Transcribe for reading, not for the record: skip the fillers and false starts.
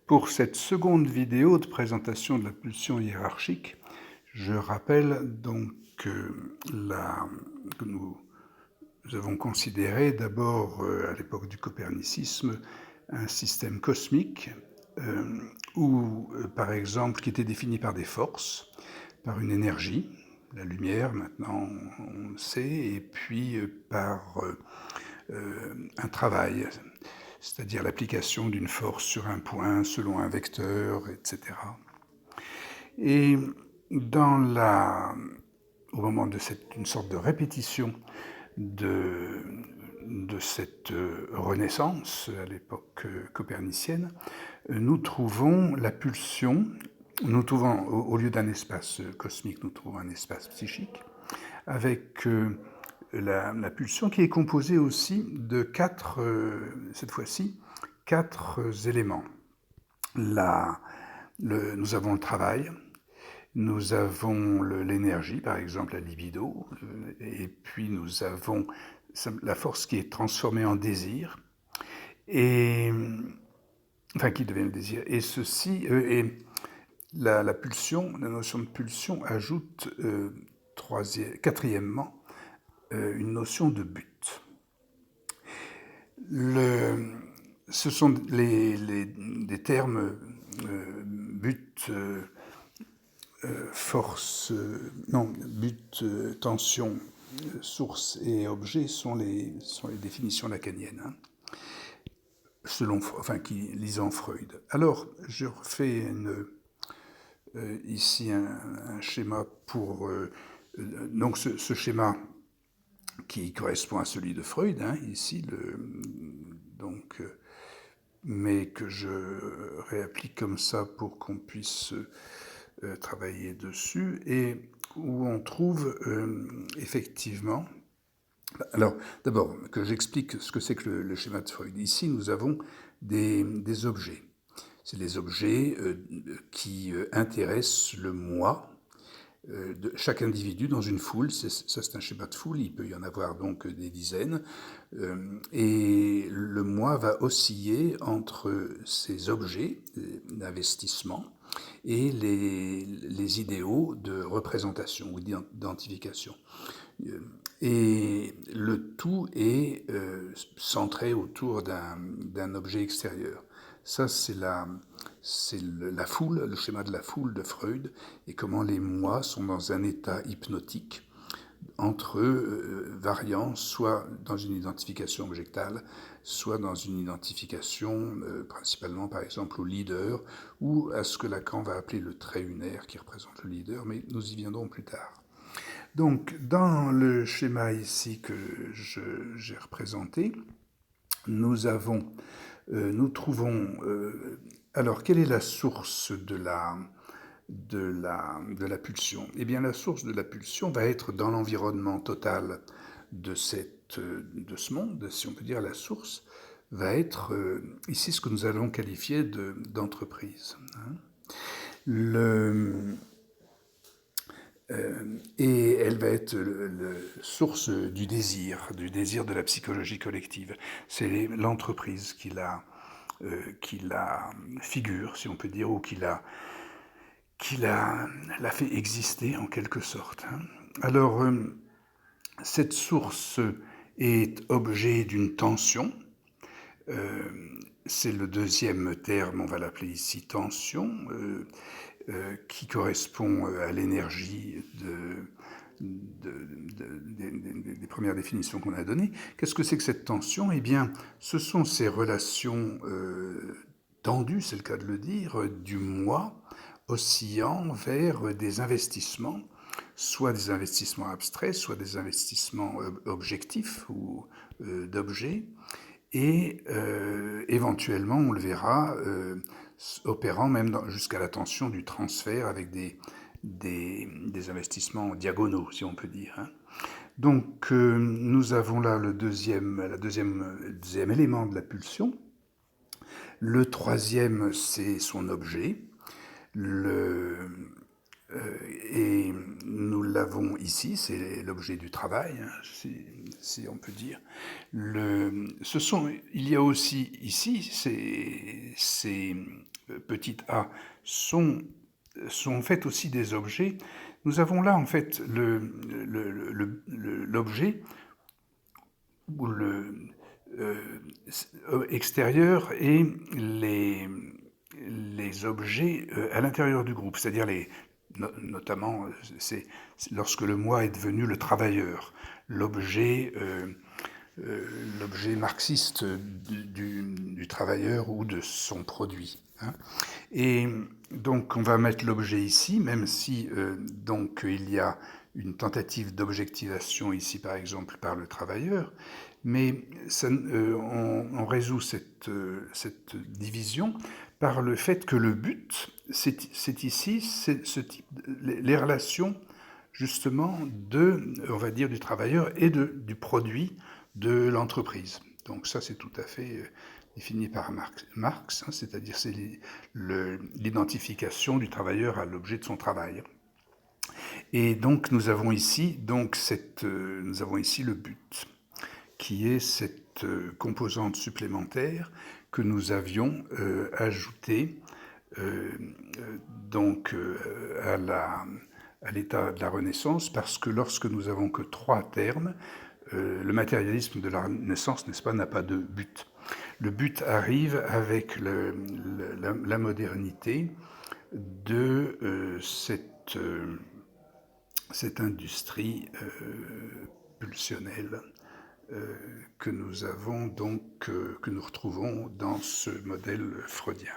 Pour cette seconde vidéo de présentation de la pulsion hiérarchique, je rappelle donc que nous avons considéré d'abord à l'époque du copernicisme un système cosmique par exemple, qui était défini par des forces, par une énergie, la lumière maintenant on le sait, et puis par un travail, c'est-à-dire l'application d'une force sur un point selon un vecteur, etc. Et au moment d'une sorte de répétition de cette renaissance à l'époque copernicienne, nous trouvons la pulsion, au lieu d'un espace cosmique, nous trouvons un espace psychique, avec la pulsion qui est composée aussi de cette fois-ci, quatre éléments. Nous avons le travail, nous avons l'énergie, par exemple la libido, et puis nous avons la force qui est transformée en désir, qui devient le désir. Et la pulsion, la notion de pulsion ajoute quatrièmement une notion de but. Ce sont des termes but, force, tension, source et objet sont les définitions lacaniennes, lisant Freud. Alors, je refais ici un schéma pour donc ce schéma qui correspond à celui de Freud, ici, mais que je réapplique comme ça pour qu'on puisse travailler dessus, et où on trouve effectivement... Alors, d'abord, que j'explique ce que c'est que le schéma de Freud. Ici, nous avons des objets. C'est les objets qui intéressent le moi de chaque individu dans une foule. Ça, c'est un schéma de foule, il peut y en avoir donc des dizaines. Et le moi va osciller entre ces objets d'investissement et les idéaux de représentation ou d'identification. Et le tout est centré autour d'un objet extérieur. Ça, c'est la foule, le schéma de la foule de Freud, et comment les moi sont dans un état hypnotique entre eux, variant soit dans une identification objectale, soit dans une identification principalement par exemple au leader, ou à ce que Lacan va appeler le trait unaire qui représente le leader, mais nous y viendrons plus tard. Donc, dans le schéma ici que j'ai représenté, nous trouvons... alors, quelle est la source de la pulsion? Eh bien, la source de la pulsion va être dans l'environnement total de ce monde, si on peut dire. La source va être ici ce que nous allons qualifier d'entreprise. Et elle va être source du désir de la psychologie collective. C'est l'entreprise qui la figure, si on peut dire, ou qui l'a fait exister en quelque sorte. Alors, cette source est objet d'une tension. C'est le deuxième terme, on va l'appeler ici tension, qui correspond à l'énergie des premières définitions qu'on a données. Qu'est-ce que c'est que cette tension? Eh bien, ce sont ces relations tendues, c'est le cas de le dire, du moi, oscillant vers des investissements, soit des investissements abstraits, soit des investissements objectifs ou d'objets, et éventuellement, on le verra, opérant même jusqu'à la tension du transfert avec des investissements diagonaux, si on peut dire. Donc, nous avons là le deuxième élément de la pulsion. Le troisième, c'est son objet. Et nous l'avons ici, c'est l'objet du travail, si on peut dire. Il y a aussi ici ces petit a sont en fait aussi des objets. Nous avons là en fait l'objet ou le extérieur et les objets à l'intérieur du groupe, c'est-à-dire notamment c'est lorsque le moi est devenu le travailleur, l'objet marxiste du travailleur ou de son produit. Hein. Et donc on va mettre l'objet ici, même si donc il y a une tentative d'objectivation ici par exemple par le travailleur, mais ça, on résout cette division par le fait que le but, c'est ici ce type les relations justement on va dire, du travailleur et du produit de l'entreprise. Donc ça, c'est tout à fait défini par Marx, hein, c'est-à-dire c'est l'identification du travailleur à l'objet de son travail. Et donc nous avons ici le but, qui est cette composante supplémentaire que nous avions ajoutée à l'état de la Renaissance, parce que lorsque nous avons que 3 termes, le matérialisme de la Renaissance, n'est-ce pas, n'a pas de but. Le but arrive avec la modernité de cette industrie pulsionnelle que nous avons donc, que nous retrouvons dans ce modèle freudien.